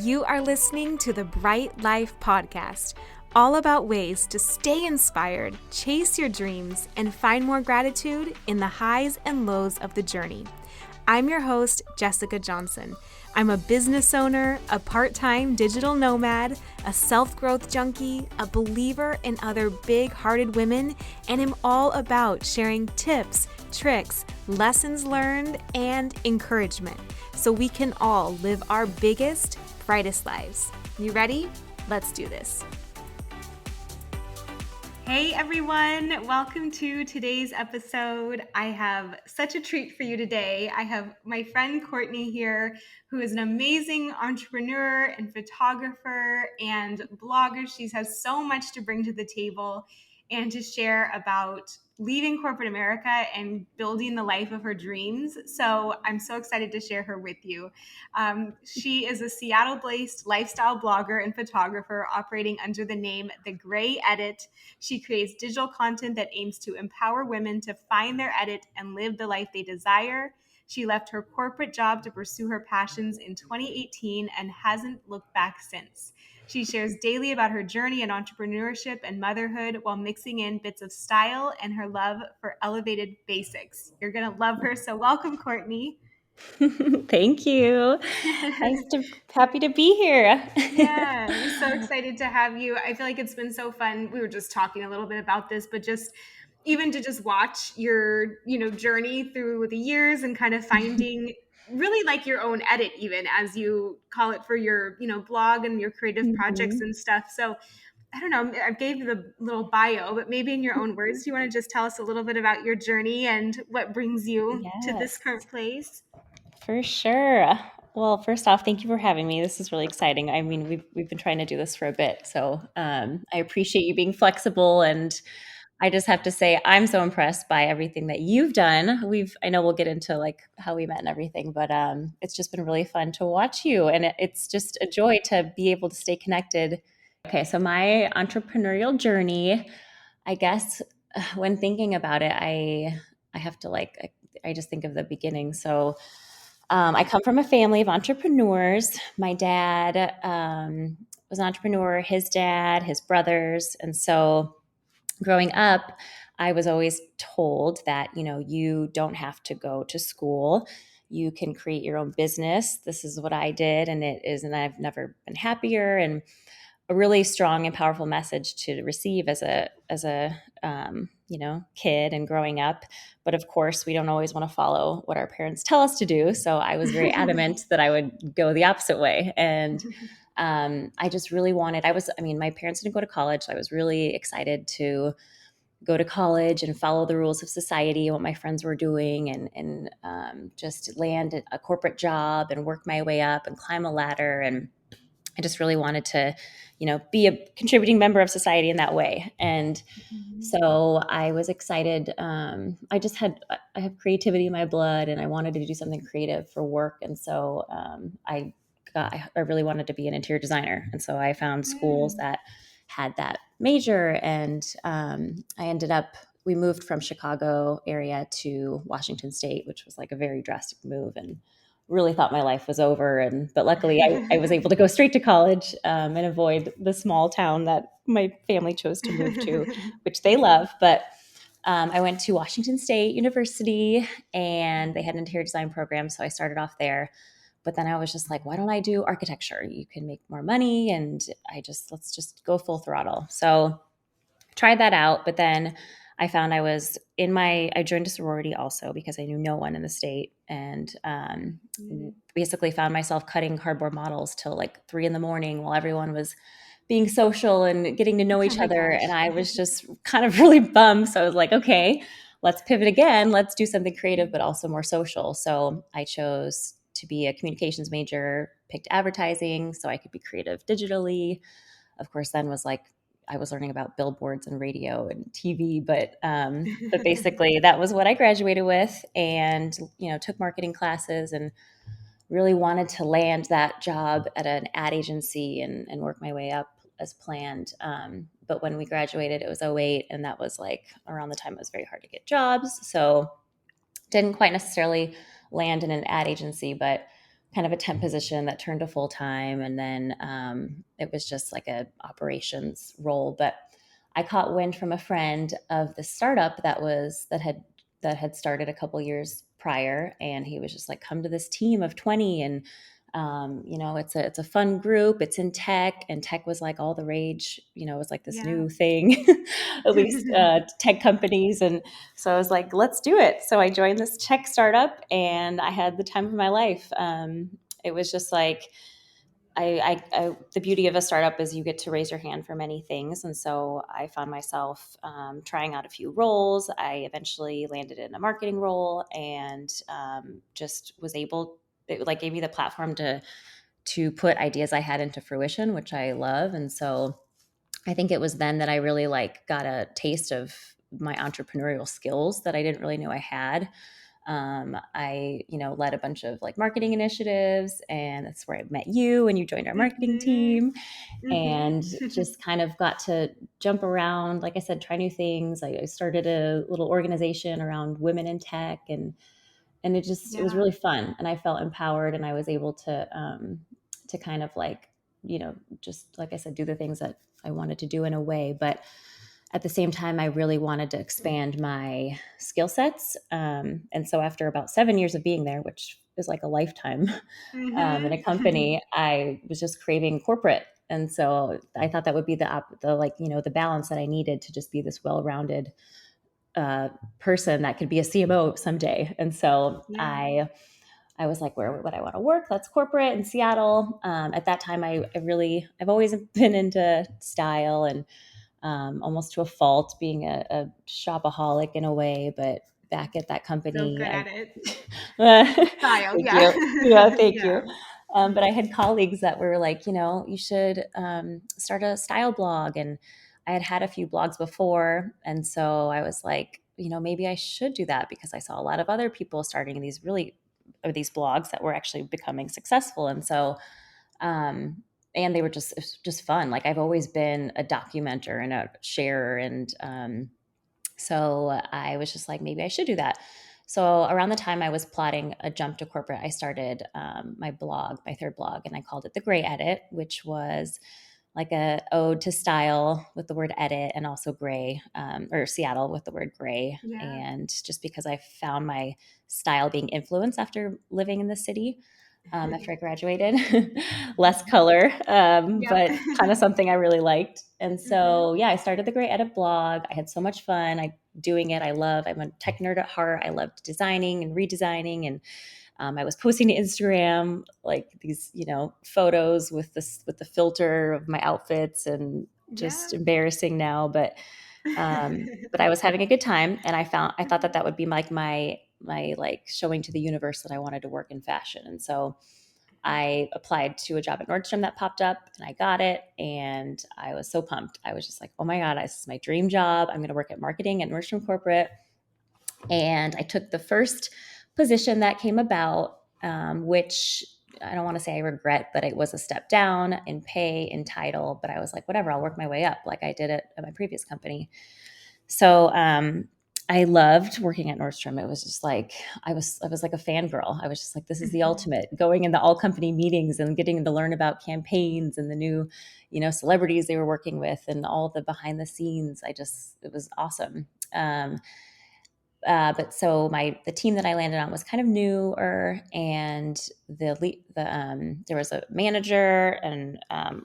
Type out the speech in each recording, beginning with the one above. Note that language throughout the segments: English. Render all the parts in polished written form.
You are listening to the Bright Life Podcast, all about ways to stay inspired, chase your dreams, and find more gratitude in the highs and lows of the journey. I'm your host, Jessica Johnson. I'm a business owner, a part-time digital nomad, a self-growth junkie, a believer in other big-hearted women, and am all about sharing tips, tricks, lessons learned, and encouragement so we can all live our biggest, brightest lives. You ready? Let's do this. Hey everyone, welcome to today's episode. I have such a treat for you today. I have my friend Cortney here, who is an amazing entrepreneur and photographer and blogger. She has so much to bring to the table and to share about leaving corporate America and building the life of her dreams. So I'm so excited to share her with you. She is a Seattle-based lifestyle blogger and photographer operating under the name The Gray Edit. She creates digital content that aims to empower women to find their edit and live the life they desire. She left her corporate job to pursue her passions in 2018 and hasn't looked back since. She shares daily about her journey in entrepreneurship and motherhood while mixing in bits of style and her love for elevated basics. You're going to love her. So welcome, Cortney. Thank you. Happy to be here. Yeah, I'm so excited to have you. I feel like it's been so fun. We were just talking a little bit about this, but just even to just watch your, journey through the years and kind of finding really like your own edit, even as you call it, for your, blog and your creative projects Mhm. and stuff. So I don't know, I gave you the little bio, but maybe in your own words, do you want to just tell us a little bit about your journey and what brings you to this Yes, current place? for sure. Well, first off, thank you for having me. This is really exciting. I mean, we've been trying to do this for a bit, so I appreciate you being flexible. And I just have to say, I'm so impressed by everything that you've done. I know we'll get into like how we met and everything, but it's just been really fun to watch you, and it's just a joy to be able to stay connected. Okay, so my entrepreneurial journey, I guess when thinking about it, I have to I just think of the beginning. So I come from a family of entrepreneurs. My dad was an entrepreneur, his dad, his brothers. And so growing up, I was always told that, you don't have to go to school. You can create your own business. This is what I did, and I've never been happier. And a really strong and powerful message to receive as a kid and growing up. But of course, we don't always want to follow what our parents tell us to do. So I was very adamant that I would go the opposite way. And I just really wanted. My parents didn't go to college, so I was really excited to go to college and follow the rules of society and what my friends were doing, and just land a corporate job and work my way up and climb a ladder. And I just really wanted to, be a contributing member of society in that way. And so I was excited. I have creativity in my blood, and I wanted to do something creative for work. And so I really wanted to be an interior designer. And so I found schools that had that major. And I ended up, we moved from Chicago area to Washington State, which was like a very drastic move, and really thought my life was over. But luckily I was able to go straight to college and avoid the small town that my family chose to move to, which they love. But I went to Washington State University, and they had an interior design program. So I started off there. But then I was just like, why don't I do architecture? You can make more money. And let's just go full throttle. So tried that out. But then I found I joined a sorority also because I knew no one in the state, and basically found myself cutting cardboard models till like 3 a.m. while everyone was being social and getting to know Oh each my other. gosh. And I was just kind of really bummed. So I was like, okay, let's pivot again. Let's do something creative, but also more social. So I chose to be a communications major, picked advertising so I could be creative digitally. Of course, then I was learning about billboards and radio and TV, but basically that was what I graduated with, and took marketing classes and really wanted to land that job at an ad agency and work my way up as planned. But when we graduated, it was '08, and that was like around the time it was very hard to get jobs. So didn't quite necessarily land in an ad agency, but kind of a temp position that turned to full time, and then it was just like a operations role. But I caught wind from a friend of the startup that had started a couple years prior, and he was just like, "Come to this team of 20, and it's a fun group. It's in tech, and tech was like all the rage. It was like this Yeah. new thing, at least tech companies, and so I was like, let's do it. So I joined this tech startup, and I had the time of my life. It was just like the beauty of a startup is you get to raise your hand for many things. And so I found myself trying out a few roles. I eventually landed in a marketing role, and just was able, it like gave me the platform to put ideas I had into fruition, which I love. And so I think it was then that I really like got a taste of my entrepreneurial skills that I didn't really know I had. I led a bunch of like marketing initiatives, and that's where I met you and you joined our marketing Mhm. team, Mhm. and just kind of got to jump around. Like I said, try new things. I started a little organization around women in tech, and it was Yeah. really fun, and I felt empowered, and I was able to kind of like, just like I said, do the things that I wanted to do in a way. But at the same time, I really wanted to expand my skill sets. And so after about 7 years of being there, which is like a lifetime in a Mhm. company, I was just craving corporate. And so I thought that would be the balance that I needed to just be this well-rounded uh, person that could be a CMO someday. And so Yeah. I was like, where would I want to work? That's corporate in Seattle. At that time, I've always been into style, and almost to a fault, being a shopaholic in a way. But back at that So company, good at it. Style, thank yeah. you. Yeah, thank Yeah. you. But I had colleagues that were like, you should start a style blog. And I had had a few blogs before. And so I was like, maybe I should do that, because I saw a lot of other people starting these blogs that were actually becoming successful. And so, and they were just fun. Like, I've always been a documenter and a sharer, and so I was just like, maybe I should do that. So around the time I was plotting a jump to corporate, I started my third blog, and I called it The Gray Edit, which was like a ode to style with the word edit, and also gray, or Seattle with the word gray. Yeah. And just because I found my style being influenced after living in the city, after I graduated. Less color, Yep. but kind of something I really liked. And Mhm. so, yeah, I started the Great Edit blog. I had so much fun. Doing it. I'm a tech nerd at heart. I loved designing and redesigning, and I was posting to Instagram like these, photos with the filter of my outfits, and just Yeah. embarrassing now, but I was having a good time, and I thought that would be like my like showing to the universe that I wanted to work in fashion. And so I applied to a job at Nordstrom that popped up, and I got it, and I was so pumped. I was just like, oh my god, this is my dream job. I'm going to work at marketing at Nordstrom Corporate. And I took the first position that came about, which I don't want to say I regret, but it was a step down in pay, in title. But I was like, whatever, I'll work my way up like I did it at my previous company. So I loved working at Nordstrom. It was just like I was like a fangirl. I was just like, this is the ultimate. Going into all company meetings and getting to learn about campaigns and the new, celebrities they were working with, and all the behind the scenes. It was awesome. But so the team that I landed on was kind of newer, and there was a manager and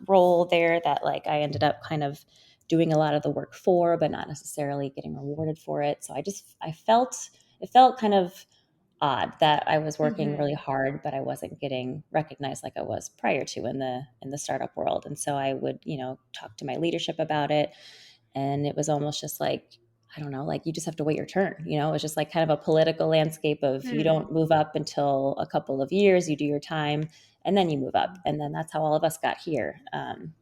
role there that like I ended up kind of doing a lot of the work for, but not necessarily getting rewarded for it. So I felt it felt kind of odd that I was working really Mhm. hard, but I wasn't getting recognized like I was prior to in the startup world. And so I would, talk to my leadership about it, and it was almost just like, I don't know, like you just have to wait your turn. It was just like kind of a political landscape of, you Mm. don't move up until a couple of years, you do your time, and then you move up. And then that's how all of us got here.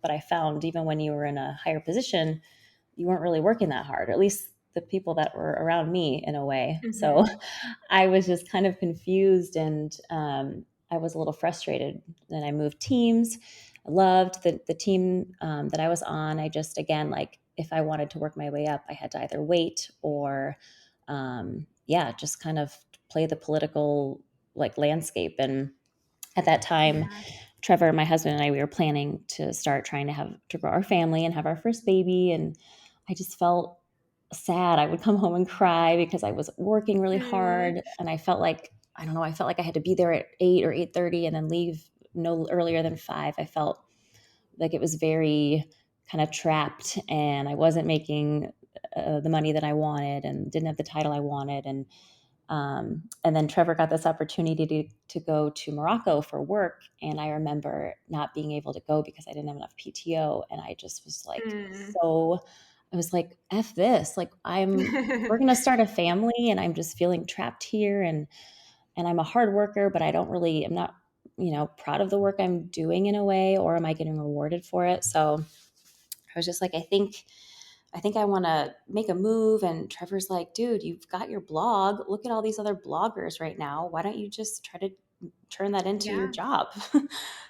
But I found even when you were in a higher position, you weren't really working that hard, or at least the people that were around me in a way. So Mhm. I was just kind of confused, and I was a little frustrated. Then I moved teams. I loved the team that I was on. I just, again, like if I wanted to work my way up, I had to either wait or, yeah, just kind of play the political like landscape. And At that time, Yeah. Trevor, my husband, and I, we were planning to start trying to grow our family and have our first baby. And I just felt sad. I would come home and cry because I was working really Mm, hard. And I felt like, I don't know, I felt like I had to be there at 8 or 8:30 and then leave no earlier than 5. I felt like it was very kind of trapped, and I wasn't making the money that I wanted and didn't have the title I wanted. And then Trevor got this opportunity to go to Morocco for work. And I remember not being able to go because I didn't have enough PTO. And I just was like, mm. so I was like, F this, like we're going to start a family and I'm just feeling trapped here. And I'm a hard worker, but I'm not, proud of the work I'm doing in a way, or am I getting rewarded for it? So I was just like, I think I want to make a move. And Trevor's like, dude, you've got your blog. Look at all these other bloggers right now. Why don't you just try to turn that into your Yeah. job?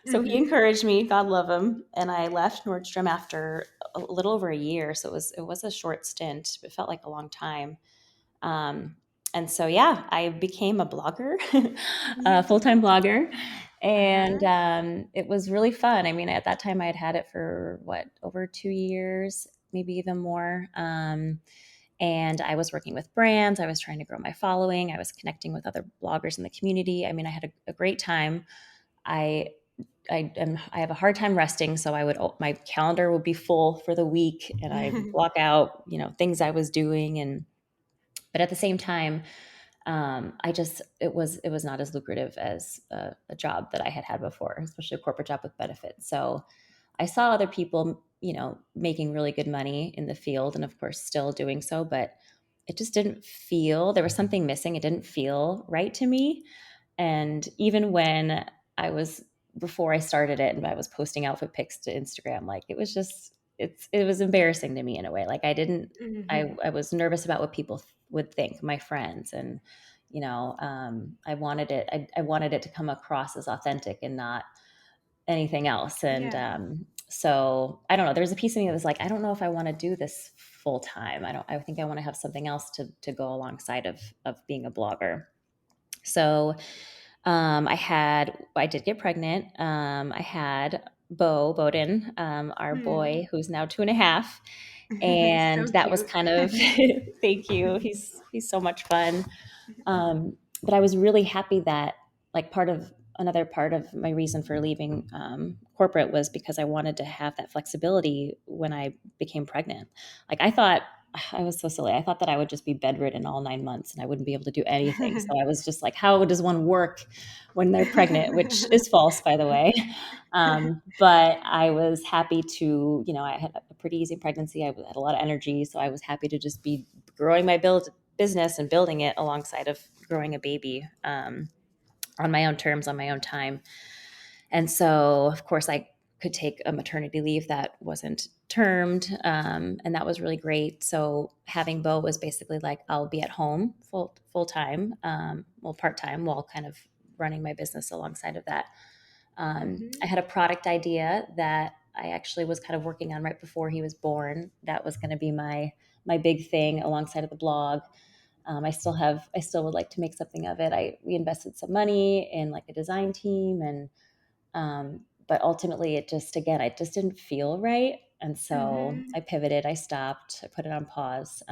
So he Mhm. encouraged me, God love him. And I left Nordstrom after a little over a year. So it was a short stint. It felt like a long time. Um, and so, yeah, I became a blogger, a full time blogger. And Uh-huh. it was really fun. I mean, at that time, I had had it for what, over 2 years, maybe even more. And I was working with brands. I was trying to grow my following. I was connecting with other bloggers in the community. I mean, I had a great time. I I have a hard time resting, so my calendar would be full for the week, and I block out things I was doing. And but at the same time, it was not as lucrative as a job that I had had before, especially a corporate job with benefits. So I saw other people, making really good money in the field, and of course still doing so, but it just didn't feel, there was something missing. It didn't feel right to me. And even when I was, before I started it and I was posting outfit pics to Instagram, like it was embarrassing to me in a way. Like I was nervous about what people would think, my friends. And, I wanted it to come across as authentic and not anything else. And Yeah. so I don't know. There's a piece of me that was like, I don't know if I want to do this full time. I think I want to have something else to go alongside of being a blogger. So I did get pregnant. I had Bowden, our Hmm. boy, who's now 2.5. And So that was cute. kind of, thank you. He's so much fun. But I was really happy that, like, another part of my reason for leaving corporate was because I wanted to have that flexibility when I became pregnant. Like, I was so silly. I thought that I would just be bedridden all 9 months and I wouldn't be able to do anything. So I was just like, how does one work when they're pregnant? Which is false, by the way. But I was happy to, I had a pretty easy pregnancy. I had a lot of energy. So I was happy to just be growing my business and building it alongside of growing a baby, on my own terms, on my own time. And so, of course, I could take a maternity leave that wasn't termed, and that was really great. So having Bo was basically like, I'll be at home full time, well, part time, while kind of running my business alongside of that. I Mhm. had a product idea that I actually was kind of working on right before he was born. That was going to be my big thing alongside of the blog. I still would like to make something of it. We invested some money in like a design team, and but ultimately it just didn't feel right. And so Mhm. I pivoted, I stopped, I put it on pause.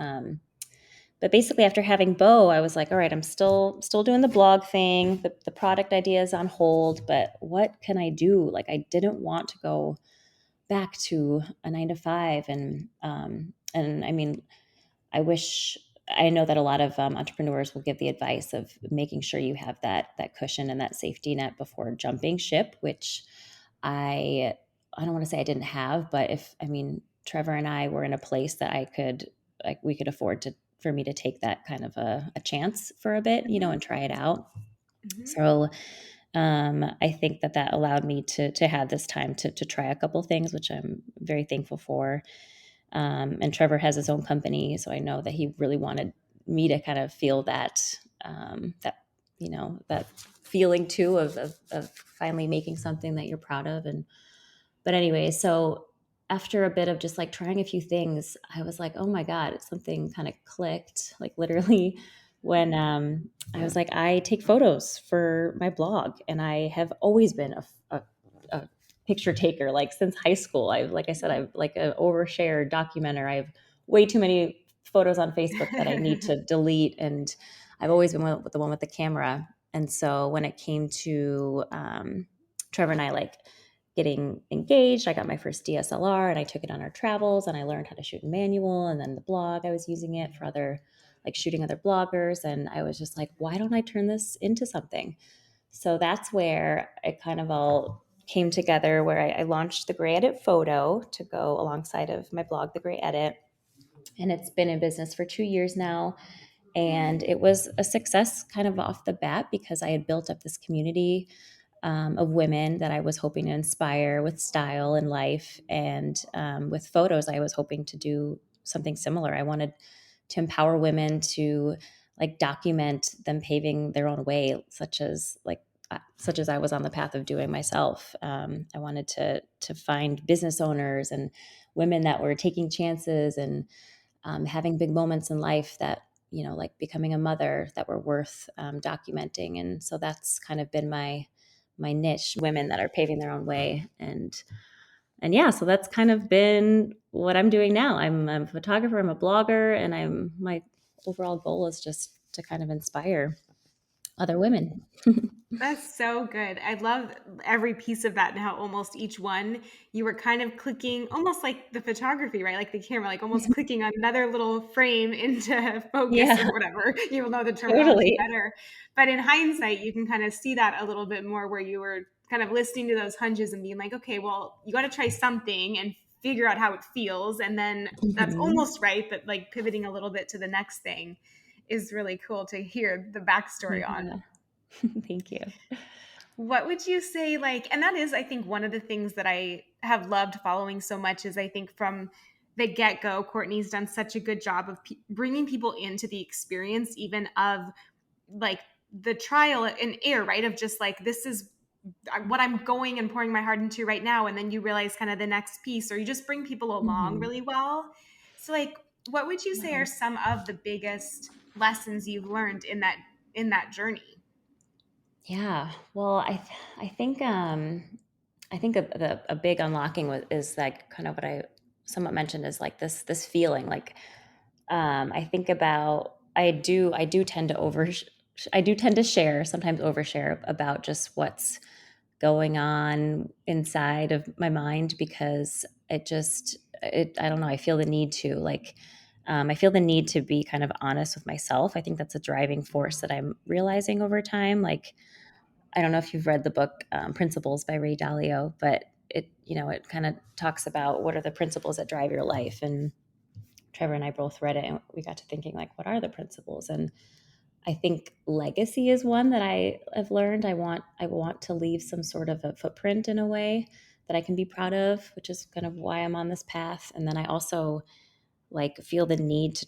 But basically after having Bo, I was like, all right, I'm still doing the blog thing. The product idea is on hold, but what can I do? Like, I didn't want to go back to a 9 to 5. And I mean, I know that a lot of entrepreneurs will give the advice of making sure you have that cushion and that safety net before jumping ship, which I I don't want to say I didn't have, but if I mean Trevor and I were in a place that we could afford to, for me to take that kind of a chance for a bit, Mhm. and try it out. Mhm. So I think that allowed me to have this time to try a couple things, which I'm very thankful for. And Trevor has his own company, so I know that he really wanted me to kind of feel that that feeling too of finally making something that you're proud of. And but anyway, so after a bit of just like trying a few things, I was like, oh my god, something kind of clicked, like literally. when I was like, I take photos for my blog, and I have always been a picture taker, like since high school. Like I said, I've like an overshare documenter. I have way too many photos on Facebook that I need to delete, and I've always been with the one with the camera. And so when it came to Trevor and I like getting engaged, I got my first DSLR and I took it on our travels, and I learned how to shoot in manual, and then the blog I was using it for other like shooting other bloggers. And I was just like, why don't I turn this into something? So that's where it kind of all came together, where I launched the Gray Edit photo to go alongside of my blog, The Gray Edit. And it's been in business for 2 years now. And it was a success kind of off the bat because I had built up this community of women that I was hoping to inspire with style and life. And with photos, I was hoping to do something similar. I wanted to empower women to like document them paving their own way, such as I was on the path of doing myself. I wanted to find business owners and women that were taking chances and having big moments in life that, like becoming a mother, that were worth documenting. And so that's kind of been my niche, women that are paving their own way. And yeah, so that's kind of been what I'm doing now. I'm a photographer, I'm a blogger, and my overall goal is just to kind of inspire other women. That's so good. I love every piece of that and how almost each one you were kind of clicking, almost like the photography, right? Like the camera, like almost clicking another little frame into focus Yeah, or whatever. You will know the terminology totally. better. But in hindsight, you can kind of see that a little bit more where you were kind of listening to those hunches and being like, okay, well, you got to try something and figure out how it feels. And then that's Mhm. almost right. But like pivoting a little bit to the next thing is really cool to hear the backstory Yeah. on. Thank you. What would you say, like, and that is, I think, one of the things that I have loved following so much is I think from the get go, Courtney's done such a good job of bringing people into the experience, even of like the trial and error, right? Of just like, this is what I'm going and pouring my heart into right now. And then you realize kind of the next piece, or you just bring people along Mhm. really well. So, like, what would you say are Yeah. some of the biggest lessons you've learned in that journey? Yeah. Well, I think a big unlocking is like kind of what I somewhat mentioned is like this feeling like I think about I do tend to I do tend to share, sometimes overshare about just what's going on inside of my mind because I don't know, I feel the need to like I feel the need to be kind of honest with myself. I think that's a driving force that I'm realizing over time. Like I don't know if you've read the book Principles by Ray Dalio, but it kind of talks about what are the principles that drive your life. And Trevor and I both read it, and we got to thinking like, what are the principles? And I think legacy is one that I have learned. I want to leave some sort of a footprint in a way that I can be proud of, which is kind of why I'm on this path. And then I also like feel the need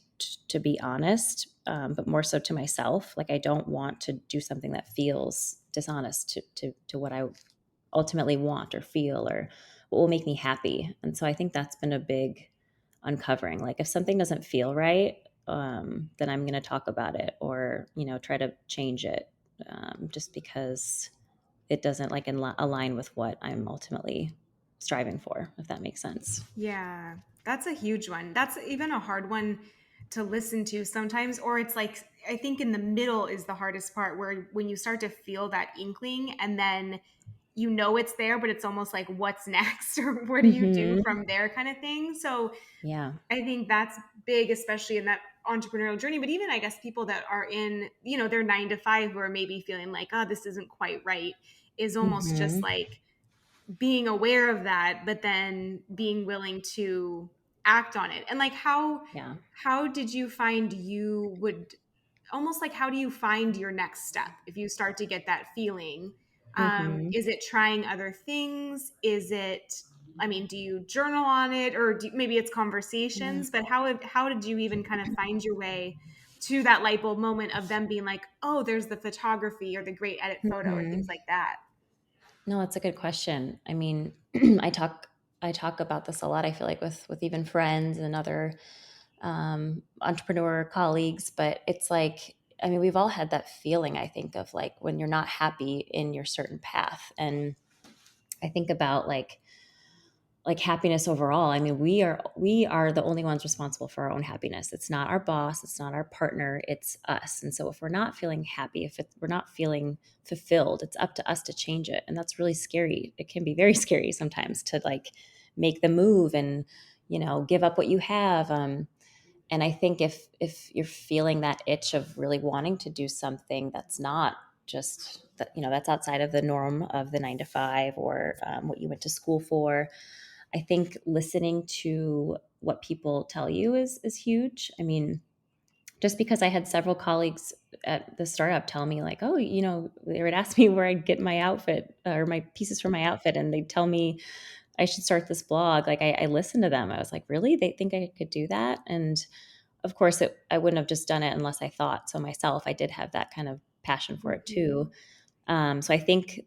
to be honest, but more so to myself. Like I don't want to do something that feels dishonest to what I ultimately want or feel or what will make me happy. And so I think that's been a big uncovering. Like if something doesn't feel right, then I'm going to talk about it or try to change it, just because it doesn't like align with what I'm ultimately striving for, if that makes sense. Yeah, that's a huge one. That's even a hard one to listen to sometimes, or it's like, I think in the middle is the hardest part where when you start to feel that inkling and then you know it's there, but it's almost like, what's next? Or what do you do Hmm. from there kind of thing. So Yeah. I think that's big, especially in that entrepreneurial journey. But even I guess people that are in, their 9 to 5 who are maybe feeling like, oh, this isn't quite right, is almost just Hmm. like, being aware of that but then being willing to act on it. And like Yeah. how did you find you would almost like, how do you find your next step if you start to get that feeling? Hmm. Is it trying other things? Is it, I mean, do you journal on it, or maybe it's Yeah. conversations? But how did you even kind of find your way to that light bulb moment of them being like, oh, there's the photography or the great edit photo or things Hmm. like that? No, it's a good question. I mean, I talk about this a lot. I feel like with even friends and other entrepreneur colleagues, but it's like I mean, we've all had that feeling, I think, of like when you're not happy in your certain path. And I think about like happiness overall. I mean, we are the only ones responsible for our own happiness. It's not our boss, it's not our partner, it's us. And so if we're not feeling happy, we're not feeling fulfilled, it's up to us to change it. And that's really scary. It can be very scary sometimes to like make the move and, give up what you have. And I think if you're feeling that itch of really wanting to do something that's not just that, that's outside of the norm of the 9 to 5 or what you went to school for, I think listening to what people tell you is huge. I mean, just because I had several colleagues at the startup tell me like, oh, they would ask me where I'd get my outfit or my pieces for my outfit, and they'd tell me I should start this blog. Like I listened to them. I was like, really? They think I could do that? And of course, I wouldn't have just done it unless I thought so myself. I did have that kind of passion for it too. Mhm. So I think,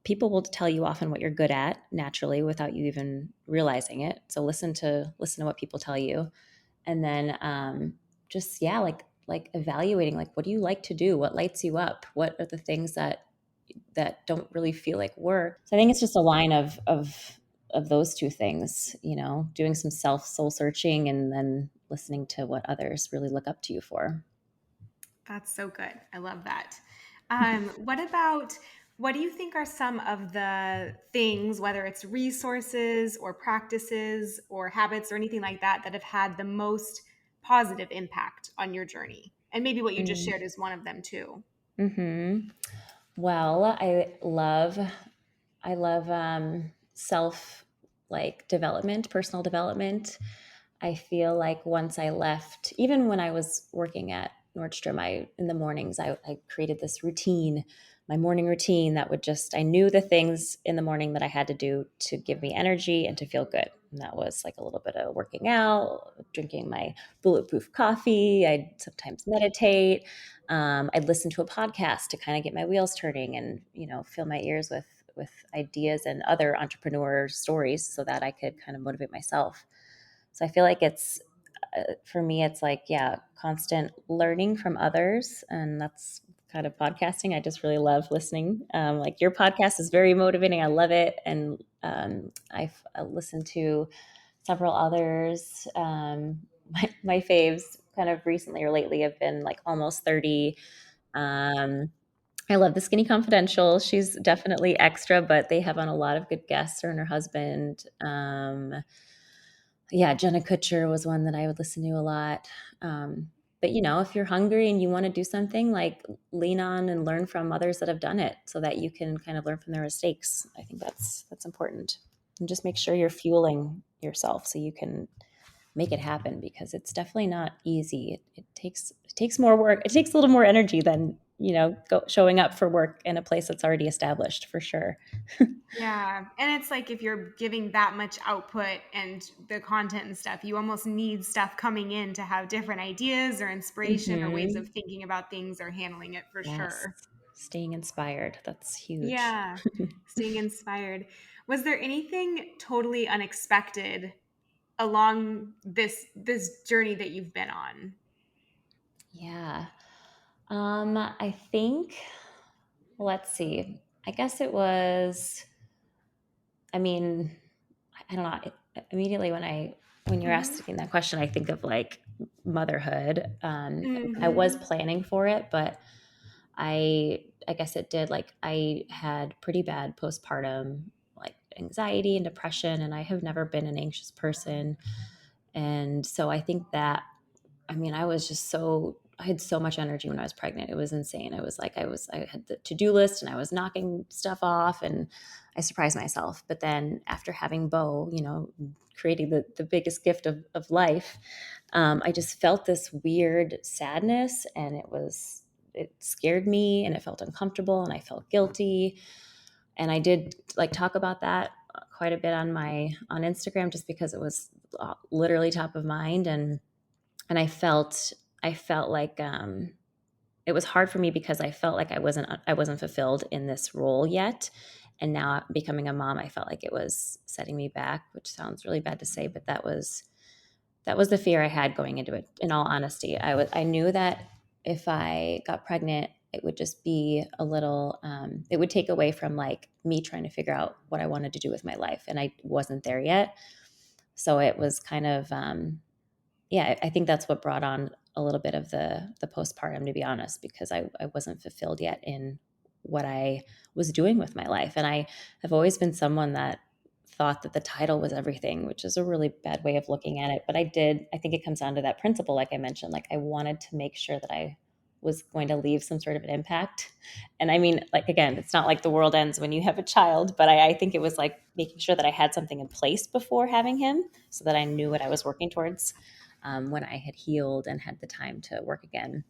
people will tell you often what you're good at naturally without you even realizing it. So listen to what people tell you. And then just, yeah, like evaluating, like, what do you like to do? What lights you up? What are the things that don't really feel like work? So I think it's just a line of those two things, doing some soul searching and then listening to what others really look up to you for. That's so good. I love that. What do you think are some of the things, whether it's resources or practices or habits or anything like that, that have had the most positive impact on your journey? And maybe what you just shared is one of them too. Mm-hmm. Well, I love self like development, personal development. I feel like once I left, even when I was working at Nordstrom, in the mornings I created this routine, my morning routine that would just I knew the things in the morning that I had to do to give me energy and to feel good. And that was like a little bit of working out, drinking my bulletproof coffee. I'd sometimes meditate. I'd listen to a podcast to kind of get my wheels turning and fill my ears with ideas and other entrepreneur stories so that I could kind of motivate myself. So I feel like it's for me, it's like, yeah, constant learning from others. And that's kind of podcasting. I just really love listening. Like your podcast is very motivating. I love it. And I've listened to several others. My faves kind of recently or lately have been like Almost 30. Um, I love the Skinny Confidential. She's definitely extra, but they have on a lot of good guests, her and her husband. Yeah, Jenna Kutcher was one that I would listen to a lot. But if you're hungry and you want to do something, like lean on and learn from others that have done it, so that you can kind of learn from their mistakes. I think that's important, and just make sure you're fueling yourself so you can make it happen because it's definitely not easy. It takes more work. It takes a little more energy than showing up for work in a place that's already established for sure. Yeah. And it's like if you're giving that much output and the content and stuff, you almost need stuff coming in to have different ideas or inspiration or ways of Hmm. thinking about things or handling it for Yes, sure. staying inspired. That's huge. Yeah. Staying inspired. Was there anything totally unexpected along this journey that you've been on? Yeah. I think, let's see. I guess it was, I mean, I don't know. Immediately when you're Hmm. asking that question, I think of like motherhood. I was Hmm. planning for it, but I guess it did. Like I had pretty bad postpartum like anxiety and depression, and I have never been an anxious person. And so I think that I mean, I had so much energy when I was pregnant. It was insane. I had the to-do list and I was knocking stuff off and I surprised myself. But then after having Bo, creating the biggest gift of life, I just felt this weird sadness and it scared me and it felt uncomfortable and I felt guilty. And I did like talk about that quite a bit on Instagram just because it was literally top of mind and I felt like it was hard for me because I felt like I wasn't fulfilled in this role yet, and now becoming a mom, I felt like it was setting me back, which sounds really bad to say, but that was the fear I had going into it. In all honesty, I knew that. if I got pregnant, it would just be a little, it would take away from like me trying to figure out what I wanted to do with my life. And I wasn't there yet. So it was kind of, yeah, I think that's what brought on a little bit of the postpartum, to be honest, because I wasn't fulfilled yet in what I was doing with my life. And I have always been someone that thought that the title was everything, which is a really bad way of looking at it. But I think it comes down to that principle, like I mentioned, like I wanted to make sure that I was going to leave some sort of an impact. And I mean, like, again, it's not like the world ends when you have a child, but I think it was like making sure that I had something in place before having him so that I knew what I was working towards when I had healed and had the time to work again.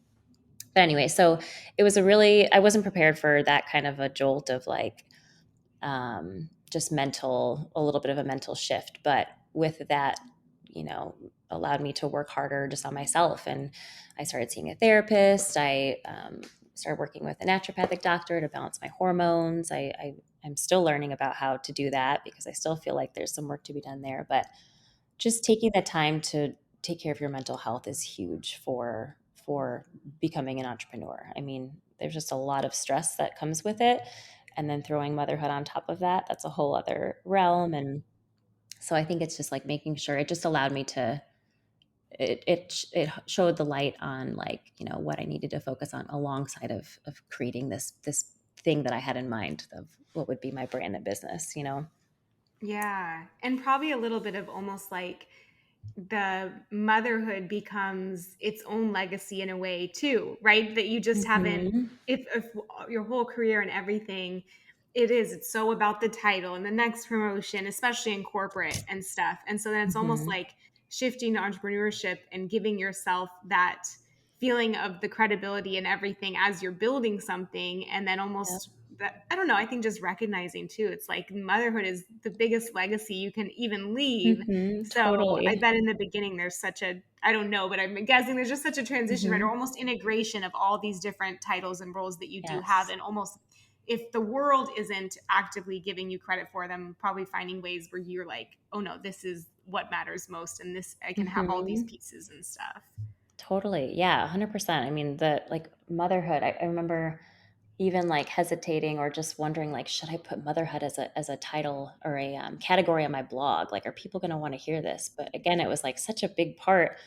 But anyway, so it was I wasn't prepared for that kind of a jolt of like just a little bit of a mental shift. But with that, allowed me to work harder just on myself. And I started seeing a therapist. I started working with a naturopathic doctor to balance my hormones. I'm still learning about how to do that because I still feel like there's some work to be done there. But just taking the time to take care of your mental health is huge for becoming an entrepreneur. I mean, there's just a lot of stress that comes with it, and then throwing motherhood on top of that, that's a whole other realm. And so I think it's just like making sure it just allowed me to it showed the light on like, what I needed to focus on alongside of creating this thing that I had in mind of what would be my brand and business. Yeah. And probably a little bit of almost like the motherhood becomes its own legacy in a way too, right? That you just haven't, Mhm. if your whole career and everything, it's so about the title and the next promotion, especially in corporate and stuff. And so then it's almost Mhm. like shifting to entrepreneurship and giving yourself that feeling of the credibility and everything as you're building something. And then Yep. almost that, I don't know, I think just recognizing too, it's like motherhood is the biggest legacy you can even leave. Mhm. So I Totally. bet in the beginning there's such a, I don't know, but I'm guessing there's just such a transition, right? Or Mhm. almost integration of all these different titles and roles that you do have. Yes. And almost if the world isn't actively giving you credit for them, probably finding ways where you're like, oh no, this is what matters most. And this, I can have all these Mhm. pieces and stuff. Totally. Yeah, 100%. I mean, the like motherhood, I remember even like hesitating or just wondering like, should I put motherhood as a title or a category on my blog? Like, are people going to want to hear this? But again, it was like such a big part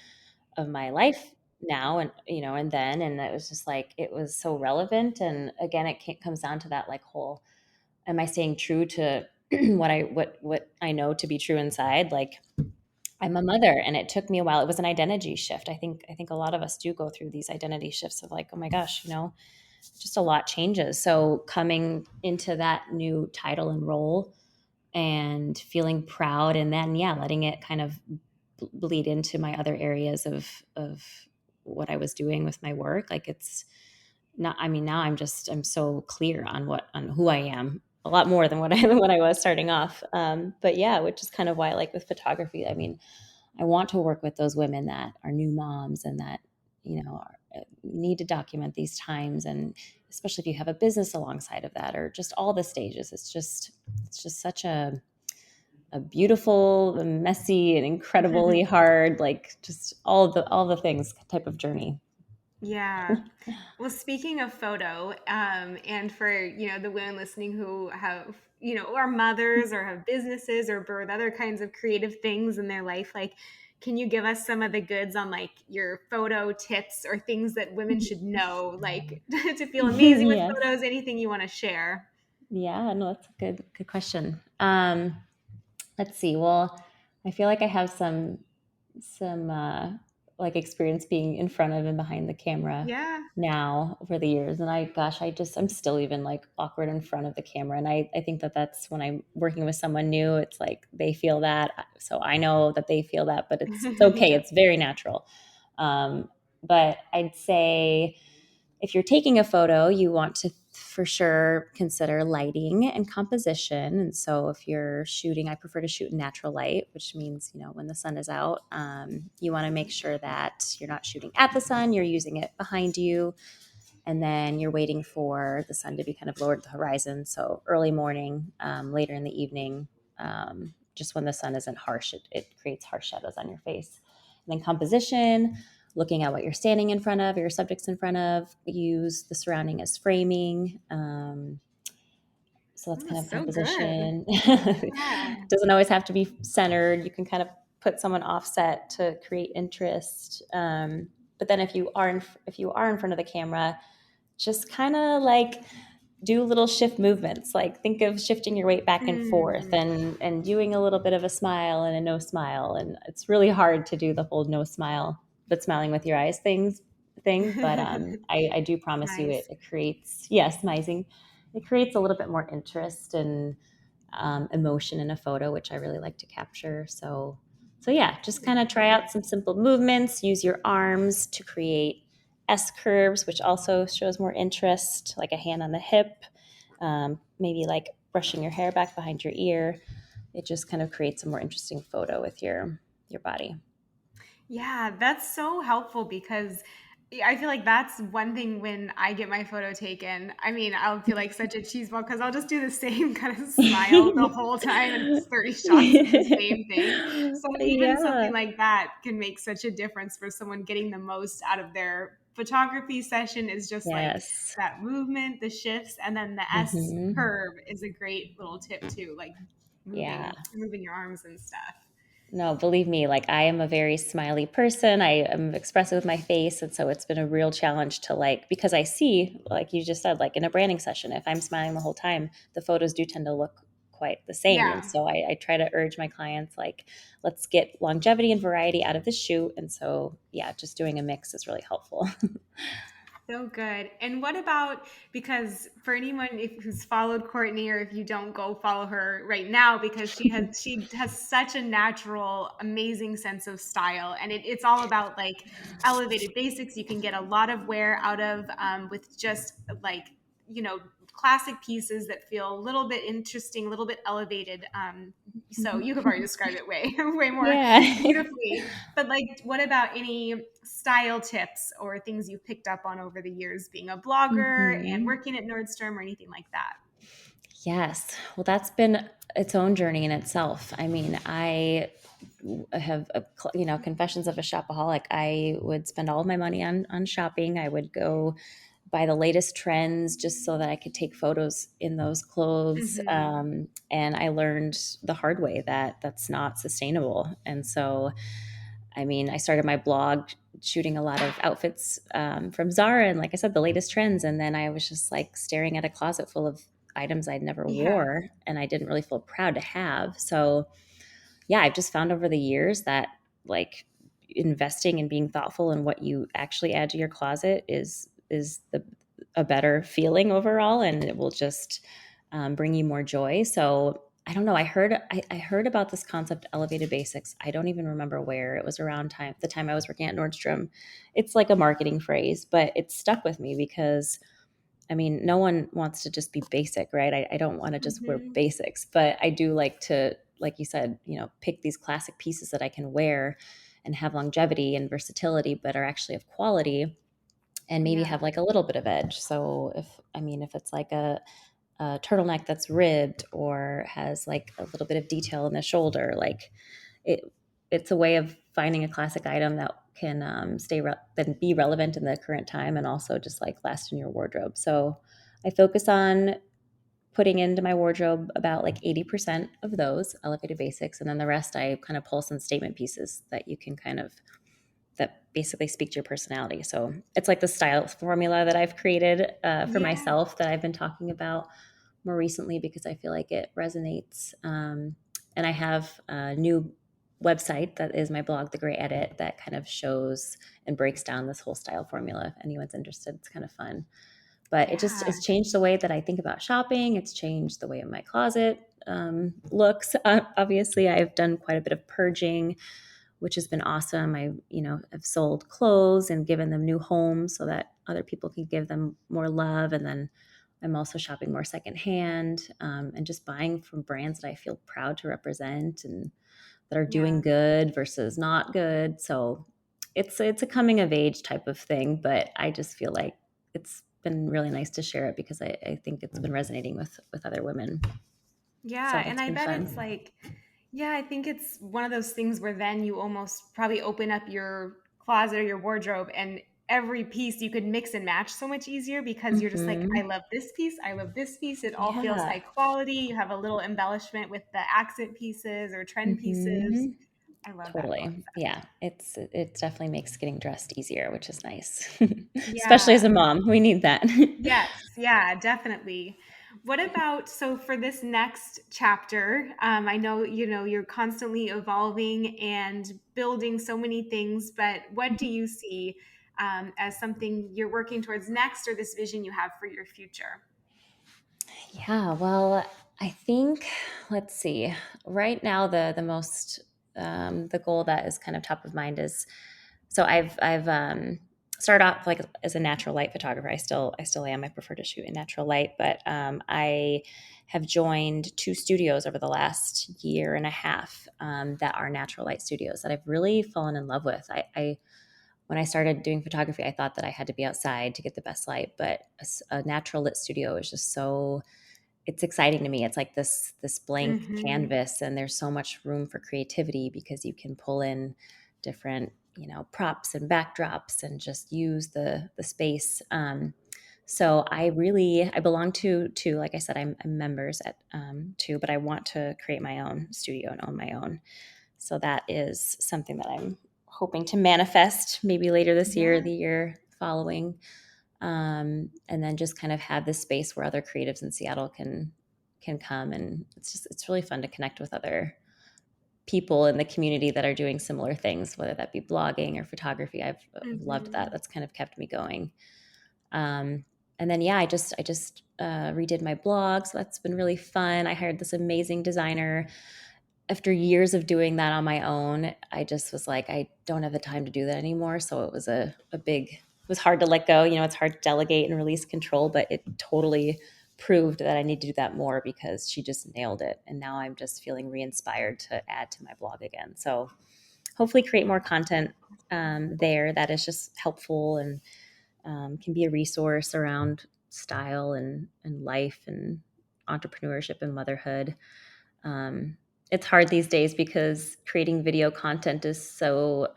of my life now, and and then, and it was just like it was so relevant. And again, comes down to that like whole, am I staying true to what I know to be true inside? Like, I'm a mother, and it took me a while. It was an identity shift. I think a lot of us do go through these identity shifts of like, oh my gosh, just a lot changes. So coming into that new title and role and feeling proud, and then yeah, letting it kind of bleed into my other areas of what I was doing with my work. Like, it's not, I mean, now I'm so clear on who I am, a lot more than what I when I was starting off. But yeah, which is kind of why, like with photography, I mean, I want to work with those women that are new moms and that, need to document these times. And especially if you have a business alongside of that, or just all the stages, it's just such a beautiful, messy, and incredibly hard, like just all the things type of journey. Yeah. Well, speaking of photo, and for the women listening who have are mothers or have businesses or birth other kinds of creative things in their life, like, can you give us some of the goods on like your photo tips or things that women should know, like to feel amazing with Yes. photos? Anything you want to share? Yeah, no, that's a good question. Let's see. Well, I feel like I have some like experience being in front of and behind the camera Yeah. now over the years, and I'm still even like awkward in front of the camera. And I think that that's when I'm working with someone new, it's like they feel that, so I know that they feel that, but it's okay, Yeah. it's very natural. But I'd say if you're taking a photo, you want to for sure consider lighting and composition. And so if you're shooting, I prefer to shoot in natural light, which means, when the sun is out, you want to make sure that you're not shooting at the sun, you're using it behind you. And then you're waiting for the sun to be kind of lowered at the horizon. So early morning, later in the evening, just when the sun isn't harsh, it creates harsh shadows on your face. And then composition. looking at what you're standing in front of, your subjects in front of, use the surrounding as framing. So that's Oh, kind of so good. composition. Yeah. Doesn't always have to be centered. You can kind of put someone offset to create interest. But then if you are in front of the camera, just kind of like do little shift movements. Like think of shifting your weight back and forth Mm. and doing a little bit of a smile and a no smile. And it's really hard to do the whole no smile but smiling with your eyes thing. But I do promise you Nice. it creates, yes, smizing. It creates a little bit more interest and emotion in a photo, which I really like to capture. So yeah, just kind of try out Definitely. some simple movements. Use your arms to create S curves, which also shows more interest, like a hand on the hip, maybe like brushing your hair back behind your ear. It just kind of creates a more interesting photo with your body. Yeah, that's so helpful because I feel like that's one thing when I get my photo taken. I mean, I'll feel like such a cheeseball because I'll just do the same kind of smile the whole time and it's 30 shots of the same thing. So even something Yeah. like that can make such a difference for someone getting the most out of their photography session is just like Yes. that movement, the shifts, and then the S Hmm. curve is a great little tip too, like Yeah. moving your arms and stuff. No, believe me, like I am a very smiley person. I am expressive with my face. And so it's been a real challenge to like, because I see, like you just said, like in a branding session, if I'm smiling the whole time, the photos do tend to look quite the same. And Yeah. so I try to urge my clients, like, let's get longevity and variety out of the shoot. And so, yeah, just doing a mix is really helpful. So good. And what about because for anyone who's followed Courtney or if you don't go follow her right now because she has such a natural, amazing sense of style, and it's all about like elevated basics. You can get a lot of wear out of with just like classic pieces that feel a little bit interesting, a little bit elevated. So you have already described it way way more Yeah. beautifully. But like, what about any style tips or things you've picked up on over the years being a blogger and Hmm. working at Nordstrom or anything like that? Yes. Well, that's been its own journey in itself. I mean, I have, confessions of a shopaholic. I would spend all of my money on shopping. I would go buy the latest trends just so that I could take photos in those clothes. Hmm. And I learned the hard way that that's not sustainable. And so, I mean, I started my blog shooting a lot of outfits from Zara and, like I said, the latest trends. And then I was just like staring at a closet full of items I'd never Yeah. wore and I didn't really feel proud to have. So, yeah, I've just found over the years that like investing and being thoughtful in what you actually add to your closet is a better feeling overall, and it will just bring you more joy. So I don't know. I heard about this concept elevated basics. I don't even remember where it was around the time I was working at Nordstrom. It's like a marketing phrase, but it stuck with me because I mean, no one wants to just be basic, right? I don't want to just wear Hmm. basics, but I do like to, like you said, pick ththese classic pieces that I can wear and have longevity and versatility, but are actually of quality and maybe have Yeah. like a little bit of edge. So if it's like a turtleneck that's ribbed or has like a little bit of detail in the shoulder, like it, it's a way of finding a classic item that can then be relevant in the current time and also just like last in your wardrobe. So I focus on putting into my wardrobe about like 80% of those elevated basics. And then the rest I kind of pull some statement pieces that you can that basically speak to your personality. So it's like the style formula that I've created for Yeah. myself that I've been talking about more recently because I feel like it resonates. And I have a new website that is my blog, The Great Edit, that kind of shows and breaks down this whole style formula. If anyone's interested, it's kind of fun. But Yeah. it's changed the way that I think about shopping. It's changed the way my closet looks. Obviously, I've done quite a bit of purging, which has been awesome. Have sold clothes and given them new homes so that other people can give them more love. And then I'm also shopping more secondhand and just buying from brands that I feel proud to represent and that are doing Yeah. good versus not good. So it's a coming of age type of thing, but I just feel like it's been really nice to share it because I think it's been resonating with other women. So Yeah. And it's I been bet it's fun. like, yeah, I think it's one of those things where then you almost probably open up your closet or your wardrobe, and every piece you could mix and match so much easier because you're just like, I Mhm. love this piece, I love this piece. It all feels Yeah. high quality. You have a little embellishment with the accent pieces or trend pieces. Mhm. I love that Totally. concept. Yeah. It definitely makes getting dressed easier, which is nice. Especially as Yeah. a mom, we need that. Yes, yeah, definitely. What about, so for this next chapter, I know, you're constantly evolving and building so many things, but what do you see as something you're working towards next, or this vision you have for your future? Yeah, well, I think let's see. Right now, the most the goal that is kind of top of mind is so I've started off like as a natural light photographer. I still am. I prefer to shoot in natural light, but I have joined two studios over the last year and a half that are natural light studios that I've really fallen in love with. I when I started doing photography, I thought that I had to be outside to get the best light, but a natural lit studio is just so it's exciting to me. It's like this blank Hmm. canvas, and there's so much room for creativity because you can pull in different, props and backdrops and just use the space. So I belong to like I said, I'm members at two, but I want to create my own studio and own my own. So that is something that I'm hoping to manifest maybe later this year, Yeah. the year following, and then just kind of have this space where other creatives in Seattle can come, and it's really fun to connect with other people in the community that are doing similar things, whether that be blogging or photography. I've loved that. Hmm. That's kind of kept me going. Um, and then yeah, I just redid my blog, so that's been really fun. I hired this amazing designer after years of doing that on my own. I just was like, I don't have the time to do that anymore. So it was it was hard to let go. It's hard to delegate and release control, but it totally proved that I need to do that more because she just nailed it. And now I'm just feeling re-inspired to add to my blog again. So hopefully create more content there that is just helpful and can be a resource around style and life and entrepreneurship and motherhood. um, it's hard these days because creating video content is so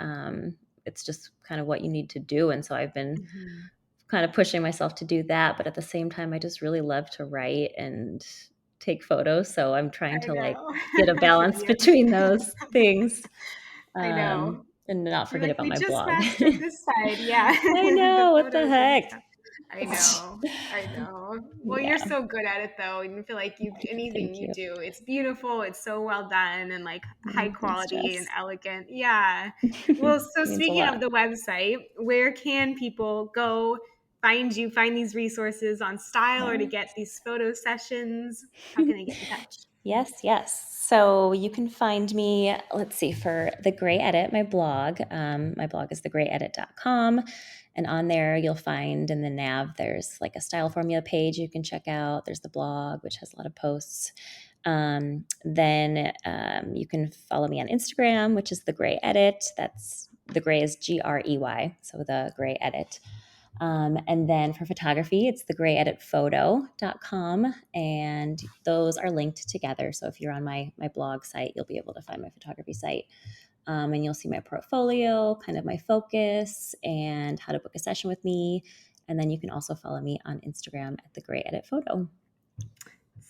it's just kind of what you need to do, and so I've been Hmm. kind of pushing myself to do that, but at the same time I just really love to write and take photos, so I'm trying I to like know. get a I feel balance you. between those things, I know. and not You're forget like, about we my just blog. mastered this side. Yeah. I The know, what the photos and heck. stuff. I know. I know. Well, you're Yeah, so good at it though. And you feel like anything thank you you. do, it's beautiful. It's so well done and like high Thanks, quality and Jess. elegant. Yeah. Well, so Means a speaking of lot. the website, where can people go find you, find these resources on style or to Yeah. get these photo sessions? How can they get in touch? Yes, yes. So you can find me, let's see, for The Gray Edit, my blog. My blog is thegrayedit.com. And on there, you'll find in the nav, there's like a style formula page you can check out. There's the blog, which has a lot of posts. Then you can follow me on Instagram, which is The Gray Edit. That's The Gray is Grey, so The Gray Edit. And then for photography, it's thegrayeditphoto.com. And those are linked together. So if you're on my blog site, you'll be able to find my photography site. And you'll see my portfolio, kind of my focus, and how to book a session with me. And then you can also follow me on Instagram at the Gray Edit Photo.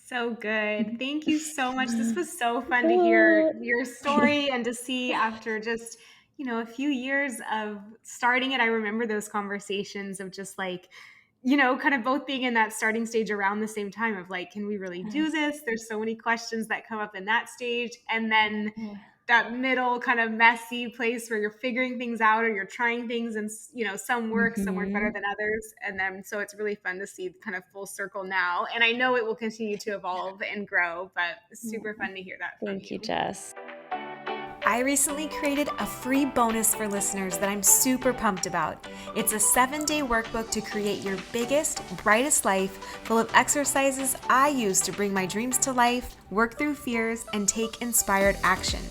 So good. Thank you so much. This was so fun to hear What? your story and to see after just, a few years of starting it. I remember those conversations of just like, kind of both being in that starting stage around the same time of like, can we really do Yes. this? There's so many questions that come up in that stage. And then Yeah. that middle kind of messy place where you're figuring things out or you're trying things and some work better Mm-hmm. than others, and then so it's really fun to see kind of full circle now, and I know it will continue to evolve and grow, but it's super fun to hear that from Thank you, you. Jess. I recently created a free bonus for listeners that I'm super pumped about. It's a 7-day workbook to create your biggest, brightest life, full of exercises I use to bring my dreams to life, work through fears, and take inspired action.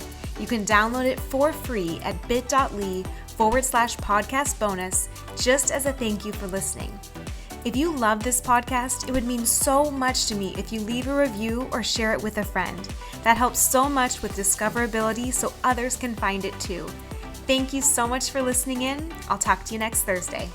You can download it for free at bit.ly/podcast bonus, just as a thank you for listening. If you love this podcast, it would mean so much to me if you leave a review or share it with a friend. That helps so much with discoverability so others can find it too. Thank you so much for listening in. I'll talk to you next Thursday.